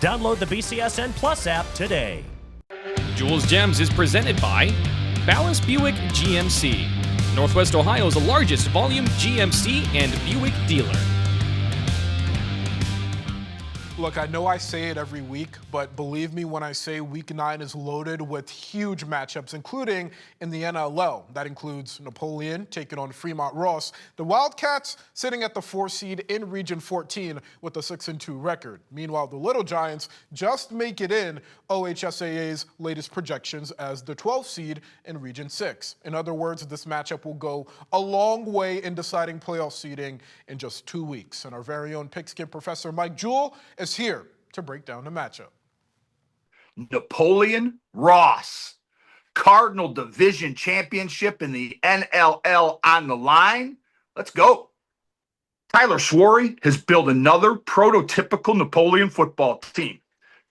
Download the BCSN Plus app today. Jewel's Gems is presented by Ballas Buick GMC, Northwest Ohio's largest volume GMC and Buick dealer. Look, I know I say it every week, but believe me when I say Week 9 is loaded with huge matchups, including in the NLL. That includes Napoleon taking on Fremont Ross. The Wildcats sitting at the 4 seed in Region 14 with a 6-2 record. Meanwhile, the Little Giants just make it in OHSAA's latest projections as the 12th seed in Region 6. In other words, this matchup will go a long way in deciding playoff seeding in just 2 weeks. And our very own Pigskin professor Mike Jewell is here to break down the matchup. Napoleon Ross, Cardinal Division Championship in the NLL on the line. Let's go. Tyler Swarry has built another prototypical Napoleon football team.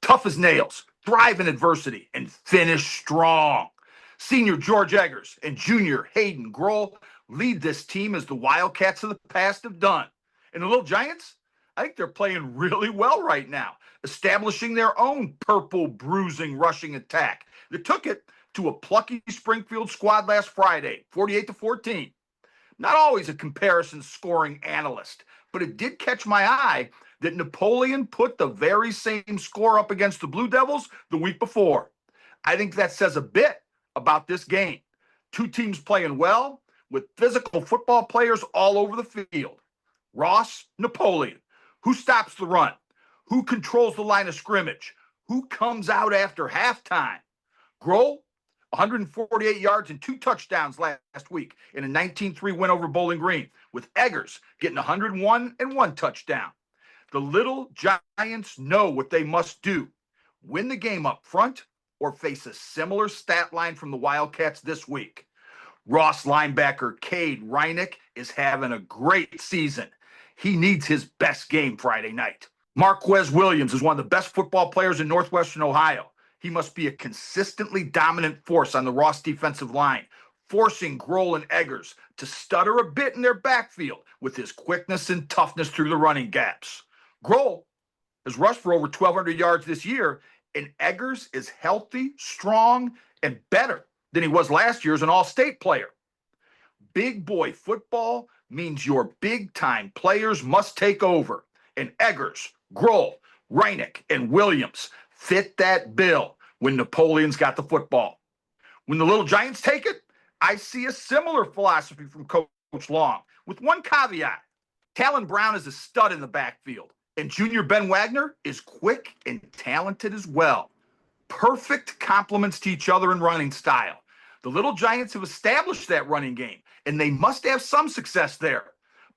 Tough as nails, thrive in adversity, and finish strong. Senior George Eggers and junior Hayden Grohl lead this team as the Wildcats of the past have done. And the Little Giants, I think they're playing really well right now, establishing their own purple bruising rushing attack. They took it to a plucky Springfield squad last Friday, 48-14. Not always a comparison scoring analyst, but it did catch my eye that Napoleon put the very same score up against the Blue Devils the week before. I think that says a bit about this game. Two teams playing well with physical football players all over the field. Ross, Napoleon. Who stops the run? Who controls the line of scrimmage? Who comes out after halftime? Grohl, 148 yards and 2 touchdowns last week in a 19-3 win over Bowling Green, with Eggers getting 101 and 1 touchdown. The Little Giants know what they must do. Win the game up front or face a similar stat line from the Wildcats this week. Ross linebacker Cade Reinick is having a great season. He needs his best game Friday night. Marquez Williams is one of the best football players in Northwestern Ohio. He must be a consistently dominant force on the Ross defensive line, forcing Grohl and Eggers to stutter a bit in their backfield with his quickness and toughness through the running gaps. Grohl has rushed for over 1,200 yards this year, and Eggers is healthy, strong, and better than he was last year as an all-state player. Big boy football means your big-time players must take over. And Eggers, Grohl, Reinick, and Williams fit that bill when Napoleon's got the football. When the Little Giants take it, I see a similar philosophy from Coach Long, with one caveat. Talon Brown is a stud in the backfield, and junior Ben Wagner is quick and talented as well. Perfect complements to each other in running style. The Little Giants have established that running game, and they must have some success there.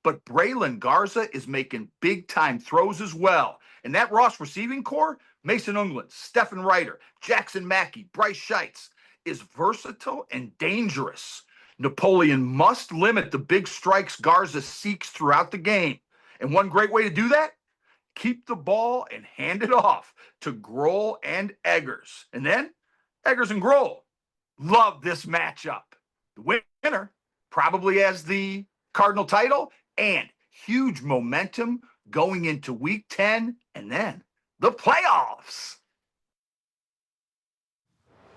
But Braylon Garza is making big-time throws as well. And that Ross receiving core, Mason Ungland, Stephen Ryder, Jackson Mackey, Bryce Scheitz, is versatile and dangerous. Napoleon must limit the big strikes Garza seeks throughout the game. And one great way to do that? Keep the ball and hand it off to Grohl and Eggers. And then Eggers and Grohl. Love this matchup. The winner probably has the Cardinal title and huge momentum going into Week 10 and then the playoffs.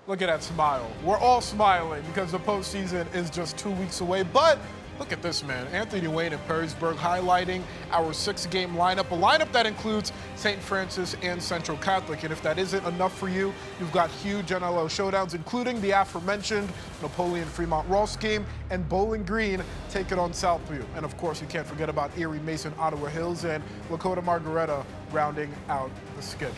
Look at that smile. We're all smiling because the postseason is just 2 weeks away, but look at this, man. Anthony Wayne in Perrysburg highlighting our 6-game lineup, a lineup that includes St. Francis and Central Catholic. And if that isn't enough for you, you've got huge NLL showdowns, including the aforementioned Napoleon Fremont Ross game and Bowling Green taking on Southview. And of course, you can't forget about Erie Mason, Ottawa Hills, and Lakota Margaretta rounding out the schedule.